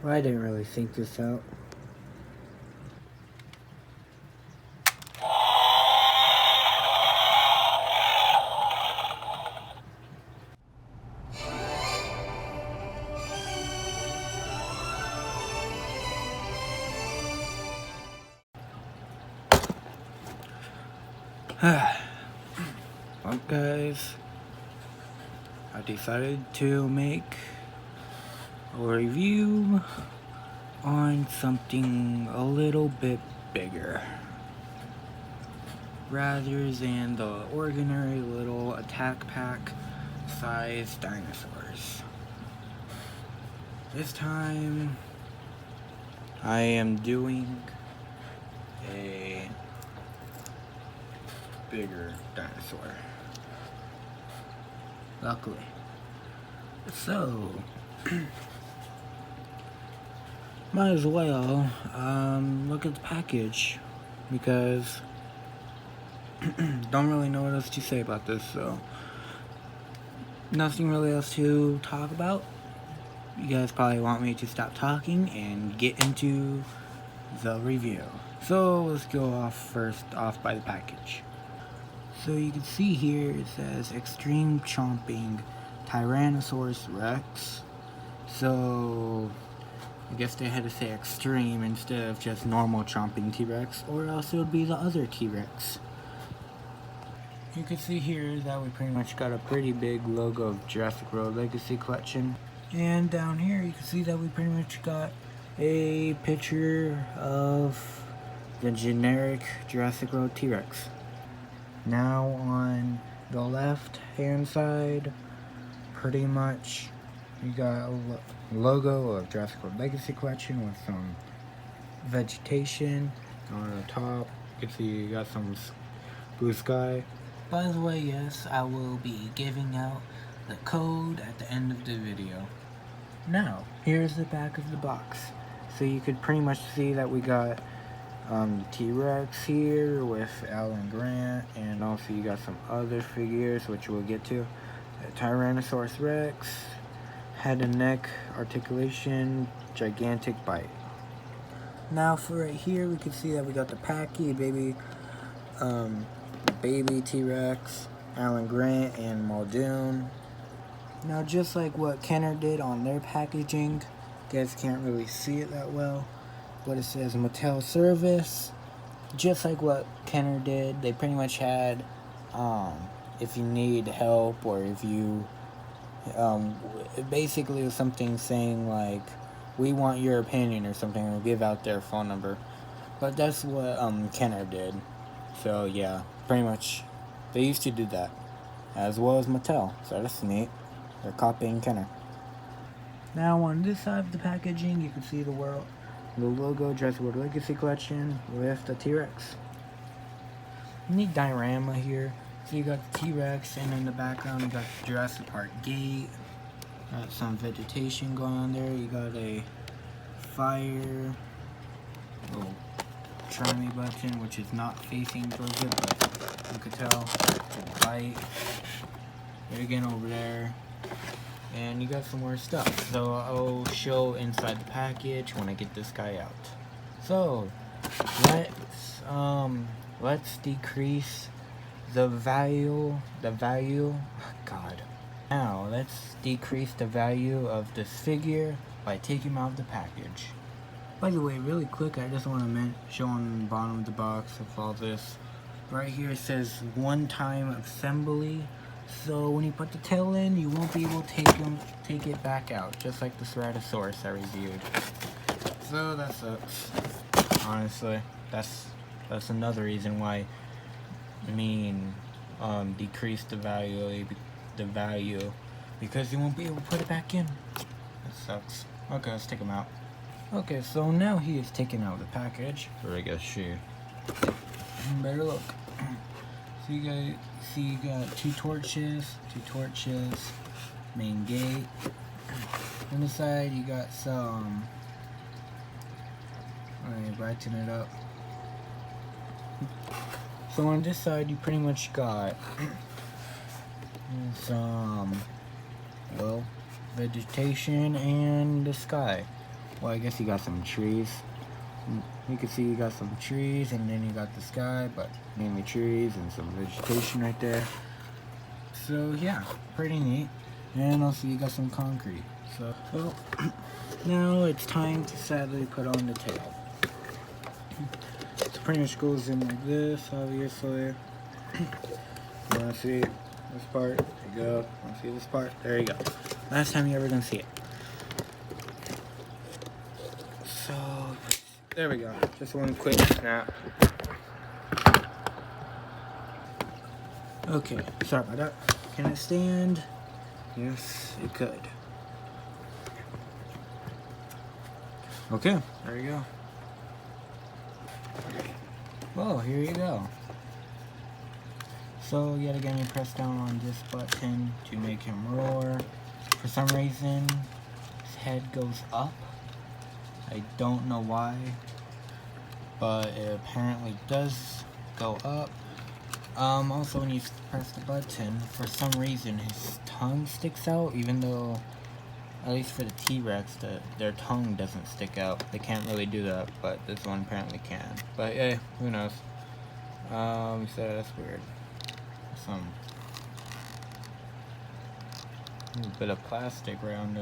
Well, I didn't really think this out. Well, guys, I decided to make a review on something a little bit bigger rather than the ordinary little attack pack size dinosaurs. This time I am doing a bigger dinosaur, luckily. So might as well look at the package, because don't really know what else to say about this. So nothing really else to talk about. You guys probably want me to stop talking and get into the review. So let's go first off by the package. So you can see here it says Extreme Chomping Tyrannosaurus Rex. So I guess they had to say extreme instead of just normal chomping T-Rex, or else it would be the other T-Rex. You can see here that we pretty much got a pretty big logo of Jurassic World Legacy Collection. And down here you can see that we pretty much got a picture of the generic Jurassic World T-Rex. Now on the left hand side, pretty much you got a logo of Jurassic World Legacy Collection with some vegetation. On the top you can see you got some blue sky. By the way, yes, I will be giving out the code at the end of the video. Now, here's the back of the box. So you could pretty much see that we got T-Rex here with Alan Grant, and also you got some other figures which we'll get to. Tyrannosaurus Rex, head and neck articulation, gigantic bite. Now for right here, we can see that we got the Packy, baby T-Rex, Alan Grant, and Muldoon. Now just like what Kenner did on their packaging, you guys can't really see it that well, but it says Mattel Service. Just like what Kenner did, they pretty much had, if you need help, or if you, basically was something saying like, we want your opinion or something, or give out their phone number. But that's what Kenner did. So yeah, pretty much they used to do that, as well as Mattel, so that's neat. They're copying Kenner. Now on this side of the packaging, you can see the logo, Jurassic World Legacy Collection with the T-Rex. Neat diorama here. So you got the T-Rex, and in the background you got the Jurassic Park gate. Got some vegetation going on there. You got a fire, little try me button, which is not facing towards it, but you could tell. It's a light. There again over there. And you got some more stuff. So I'll show inside the package when I get this guy out. So let's decrease the value. God. Now let's decrease the value of this figure by taking him out of the package. By the way, really quick, I just want to show on the bottom of the box of all this. Right here it says one-time assembly. So when you put the tail in, you won't be able to take it back out, just like the Ceratosaurus I reviewed. So that sucks. Honestly, that's another reason why decrease the value, because you won't be able to put it back in. That sucks. Okay, let's take him out. Okay, so now he is taken out of the package. Or I guess she. Better look. So you guys see you got two torches, main gate. On the side you got some, let me brighten it up. So on this side you pretty much got some, well, vegetation and the sky. Well, I guess you got some trees. You can see you got some trees, and then you got the sky, but mainly trees and some vegetation right there. So yeah, pretty neat. And also you got some concrete. So, well, now it's time to sadly put on the tail. So pretty much goes in like this, obviously. You wanna see this part? There you go. Wanna see this part? There you go. Last time you're ever gonna see it. So, there we go. Just one quick snap. Okay, sorry about that. Can it stand? Yes, it could. Okay, there you go. Well, here you go. So, yet again, you press down on this button to make him roar. For some reason, his head goes up. I don't know why, but it apparently does go up. Also, when you press the button, for some reason his tongue sticks out, even though, at least for the T-Rex, their tongue doesn't stick out. They can't really do that, but this one apparently can. But hey, who knows? So that's weird. Some a bit of plastic around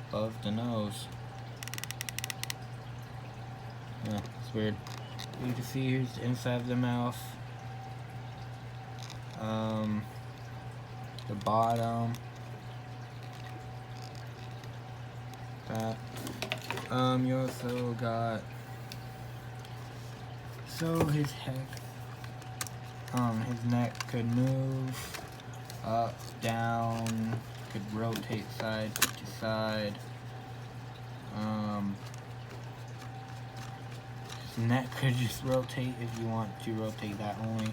above the nose. Yeah, it's weird. You can see here's the inside of the mouth. The bottom. That. You also got, so his head, his neck could move up, down, could rotate side to side. His neck could just rotate if you want to rotate that only.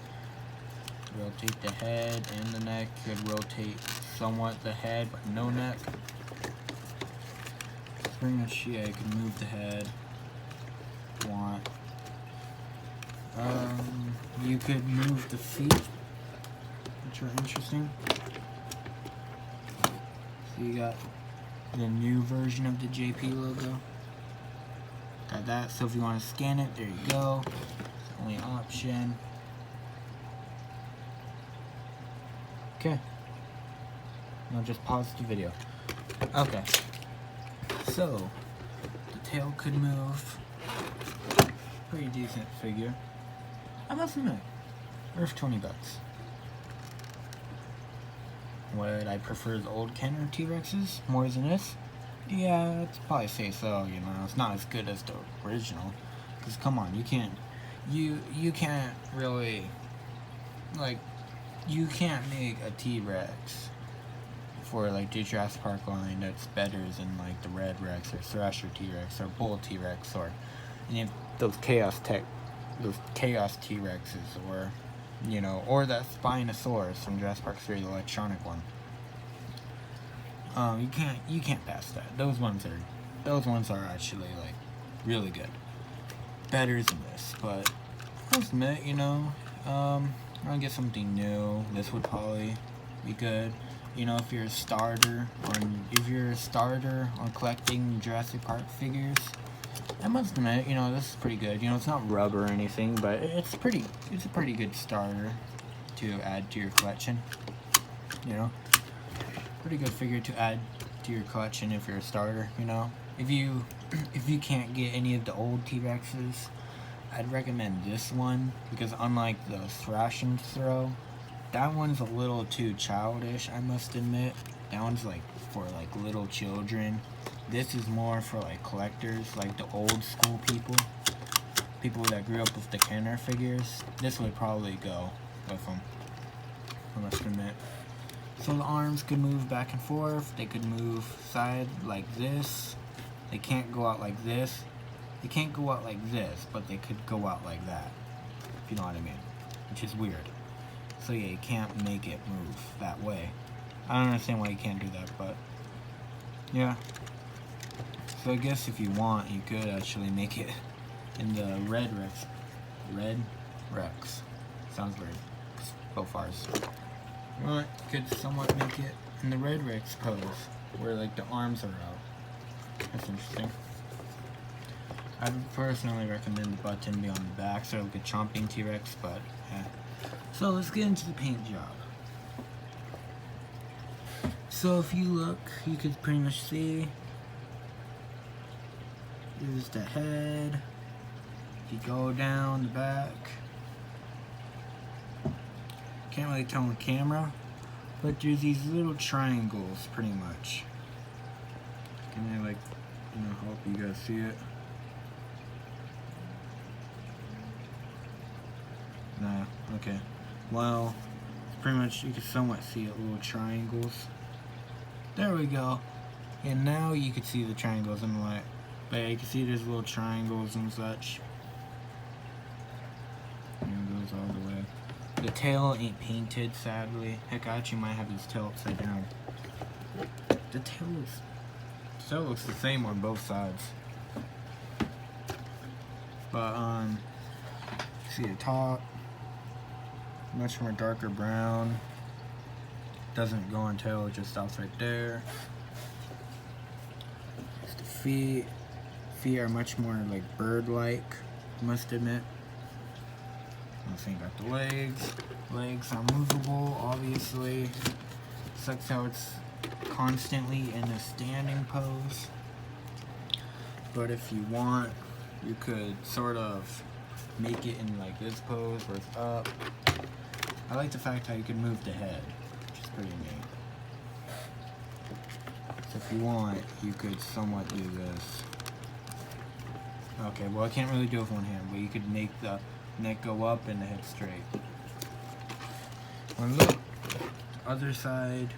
Rotate the head and the neck. Could rotate somewhat the head, but no neck. Pretty much, yeah, you can move the head if you want. You could move the feet, which are interesting. So you got the new version of the JP logo. Got that, so if you want to scan it, there you go. It's the only option. Okay. Now just pause the video. Okay. So, the tail could move. Pretty decent figure. I must admit, worth 20 bucks. Would I prefer the old Kenner T-Rexes more than this? Yeah, I'd probably say so, you know. It's not as good as the original. Because, come on, you can't really, like, you can't make a T-Rex for, like, the Jurassic Park line that's better than, like, the Red Rex or Thrasher T-Rex or Bull T-Rex or any of those Chaos T-Rexes, or, you know, or that Spinosaurus from Jurassic Park 3, the electronic one. You can't pass that. Those ones are actually, like, really good. Better than this, but I must admit, you know, I'm gonna get something new. This would probably be good. You know, if you're a starter on collecting Jurassic Park figures, I must admit, you know, this is pretty good. You know, it's not rubber or anything, but it's a pretty good starter to add to your collection. You know, pretty good figure to add to your collection if you're a starter. You know, if you can't get any of the old T-Rexes, I'd recommend this one, because unlike the Thrash and Throw, that one's a little too childish, I must admit. That one's like for like little children. This is more for like collectors, like the old school people that grew up with the Kenner figures. This would probably go with them, I must admit. So the arms could move back and forth. They could move side like this. They can't go out like this. They can't go out like this, but they could go out like that, if you know what I mean, which is weird. So yeah, you can't make it move that way. I don't understand why you can't do that, but yeah. So I guess if you want, you could actually make it in the Red Rex. Sounds weird. Both ours. Well, you could somewhat make it in the Red Rex pose, where like the arms are out. That's interesting. I would personally recommend the button be on the back so like a chomping T-Rex, but yeah. So let's get into the paint job. So if you look, you could pretty much see this is the head. You go down the back. Can't really tell on camera, but there's these little triangles pretty much. Can I like, help you guys see it? No, okay. Well, pretty much you can somewhat see it, little triangles. There we go. And now you can see the triangles in the light. But yeah, you can see there's little triangles and such. And it goes all the way. The tail ain't painted, sadly. Heck, I actually might have this tail upside down. The tail looks the same on both sides. But see the top, much more darker brown. Doesn't go on tail, it just stops right there. There's the feet. Feet are much more like bird-like, I must admit. Same got the legs. Legs are movable, obviously. Sucks how it's constantly in a standing pose. But if you want, you could sort of make it in like this pose where it's up. I like the fact how you can move the head, which is pretty neat. So if you want, you could somewhat do this. Okay, well I can't really do it with one hand, but you could make the neck go up and the head straight. One look, other side.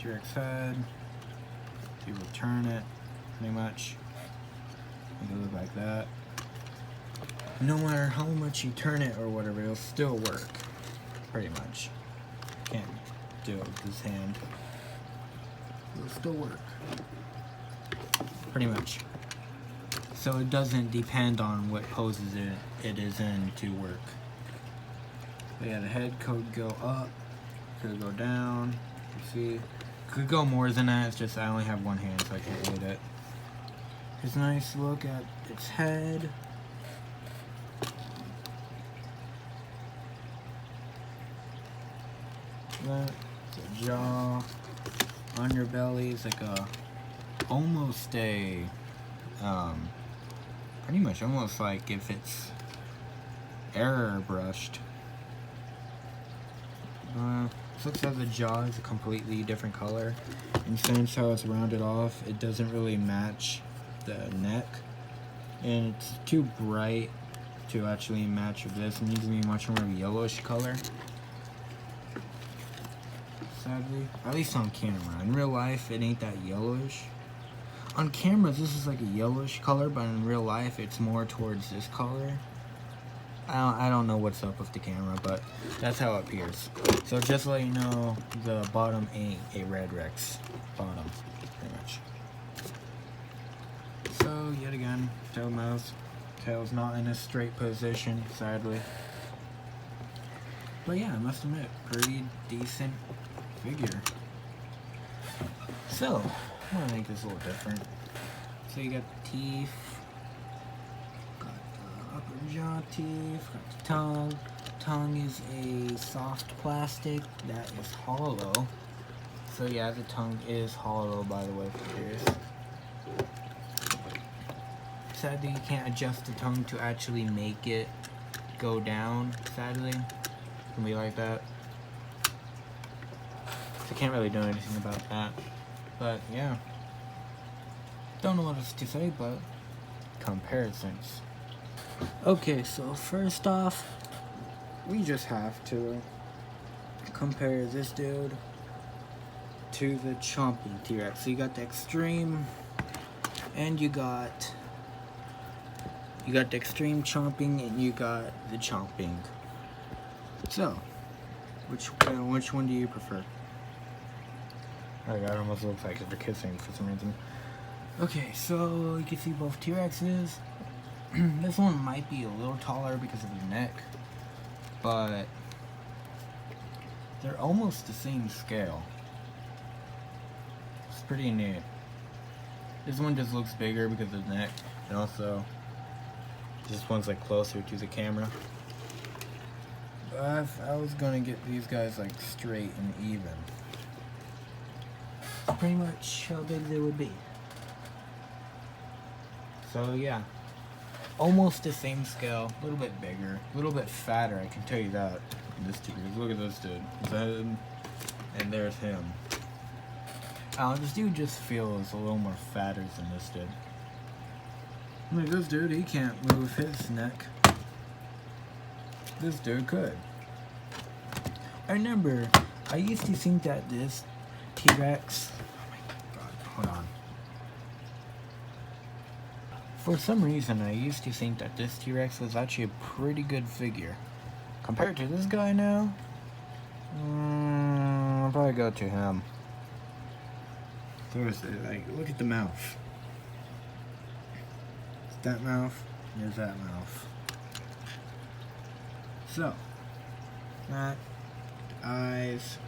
T-Rex head. You will turn it, pretty much. Make it look like that. No matter how much you turn it or whatever, it'll still work. Pretty much. Can't do it with this hand. It'll still work. Pretty much. So it doesn't depend on what poses it is in to work. But yeah, the head could go up, could go down. You see, could go more than that. It's just I only have one hand, so I can't read it. Here's a nice look at its head. That, the jaw. On your belly is like a almost a pretty much almost like if it's airbrushed. Looks like the jaw is a completely different color, and since how it's rounded off, it doesn't really match the neck, and it's too bright to actually match with this. It needs to be much more of a yellowish color. Sadly, at least on camera. In real life, it ain't that yellowish. On camera, this is like a yellowish color, but in real life, it's more towards this color. I don't know what's up with the camera, but that's how it appears. So just to let you know, the bottom ain't a Red Rex bottom, pretty much. So, yet again, tail mouth. Tail's not in a straight position, sadly. But yeah, I must admit, pretty decent figure. So, I'm gonna make this a little different. So you got the teeth, got the upper jaw teeth, got the tongue. Tongue is a soft plastic that is hollow. So yeah, the tongue is hollow, by the way, if you're curious. Sadly, you can't adjust the tongue to actually make it go down, sadly. It can be like that. So I can't really do anything about that. But yeah. Don't know what else to say, but comparisons. Okay, so first off, we just have to compare this dude to the chomping T-Rex. So you got the extreme, and you got the extreme chomping, and you got the chomping. So, which one do you prefer? Oh god, it almost looks like they're kissing for some reason. Okay, so you can see both T-Rexes. This one might be a little taller because of the neck, but they're almost the same scale. It's pretty neat. This one just looks bigger because of the neck, and also this one's like closer to the camera. But if I was gonna get these guys like straight and even, that's pretty much how big they would be. So yeah, almost the same scale, a little bit bigger, a little bit fatter, I can tell you that. This dude, look at this dude. And there's him. This dude just feels a little more fatter than this dude. Look at this dude, he can't move his neck. This dude could. I remember, I used to think that this T-Rex... Oh my god, hold on. For some reason, I used to think that this T-Rex was actually a pretty good figure. Compared to this guy now, I'll probably go to him. Seriously, like, look at the mouth. It's that mouth, there's that mouth. So, that, eyes.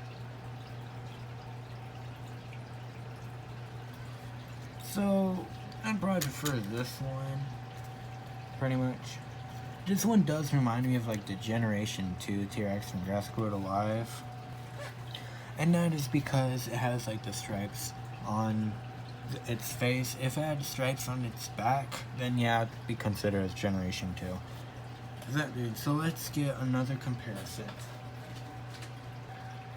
So, I'd probably prefer this one, pretty much. This one does remind me of like the Generation 2 T-Rex from Jurassic World Alive. And that is because it has like the stripes on its face. If it had stripes on its back, then yeah, it'd be considered as Generation 2. That dude, so let's get another comparison.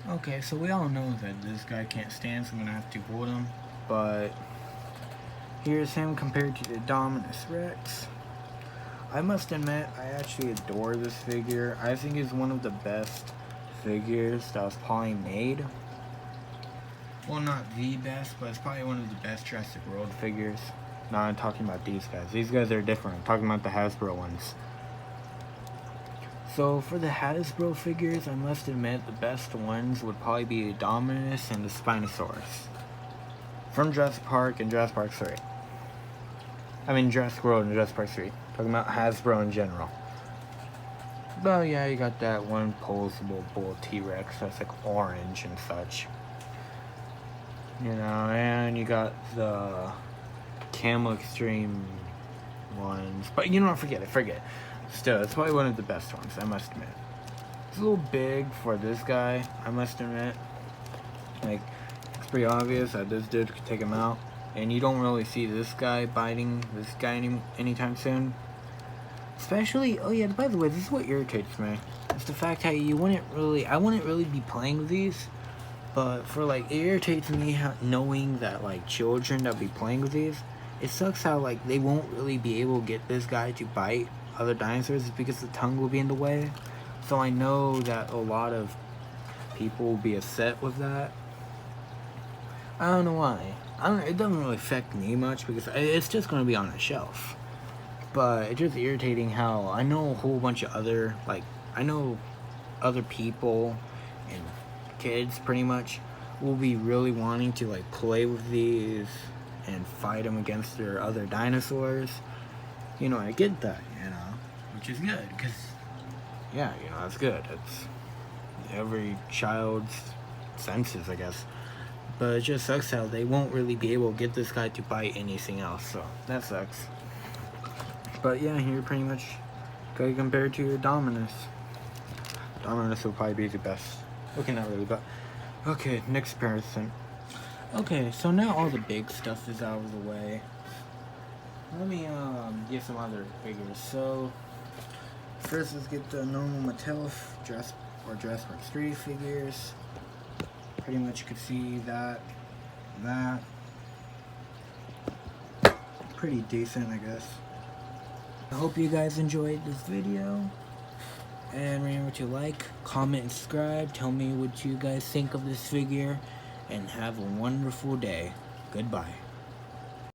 Okay, so we all know that this guy can't stand, so I'm gonna have to hold him. But here's him compared to the Dominus Rex. I must admit, I actually adore this figure. I think it's one of the best figures that was probably made. Well, not the best, but it's probably one of the best Jurassic World figures. No, I'm talking about these guys. These guys are different. I'm talking about the Hasbro ones. So, for the Hasbro figures, I must admit, the best ones would probably be the Dominus and the Spinosaurus. From Jurassic Park and Jurassic Park 3. I mean, Jurassic World and Jurassic Park 3. Talking about Hasbro in general. But yeah, you got that one posable bull T-Rex that's like orange and such. You know, and you got the Camel Extreme ones. But you know what, forget it. Still, it's probably one of the best ones, I must admit. It's a little big for this guy, I must admit. Like, it's pretty obvious that this dude could take him out. And you don't really see this guy biting this guy anytime soon. Especially, oh yeah, by the way, this is what irritates me. It's the fact how I wouldn't really be playing with these. But for like, it irritates me knowing that like children that be playing with these. It sucks how like they won't really be able to get this guy to bite other dinosaurs because the tongue will be in the way. So I know that a lot of people will be upset with that. I don't know why. It doesn't really affect me much because it's just going to be on a shelf. But it's just irritating how I know a whole bunch of other, like, I know other people and kids pretty much will be really wanting to like play with these and fight them against their other dinosaurs. You know, I get that, you know, which is good because, yeah, you know, that's good. It's every child's senses, I guess. But it just sucks how they won't really be able to get this guy to bite anything else, so that sucks. But yeah, here pretty much gotta compare to your Dominus. Dominus will probably be the best. Okay, not really, but okay, next comparison. Okay, so now all the big stuff is out of the way. Let me get some other figures. So first, let's get the normal Mattel Jurassic Park 3 figures. Pretty much you could see that. Pretty decent, I guess. I hope you guys enjoyed this video. And remember to like, comment, and subscribe. Tell me what you guys think of this figure. And have a wonderful day. Goodbye.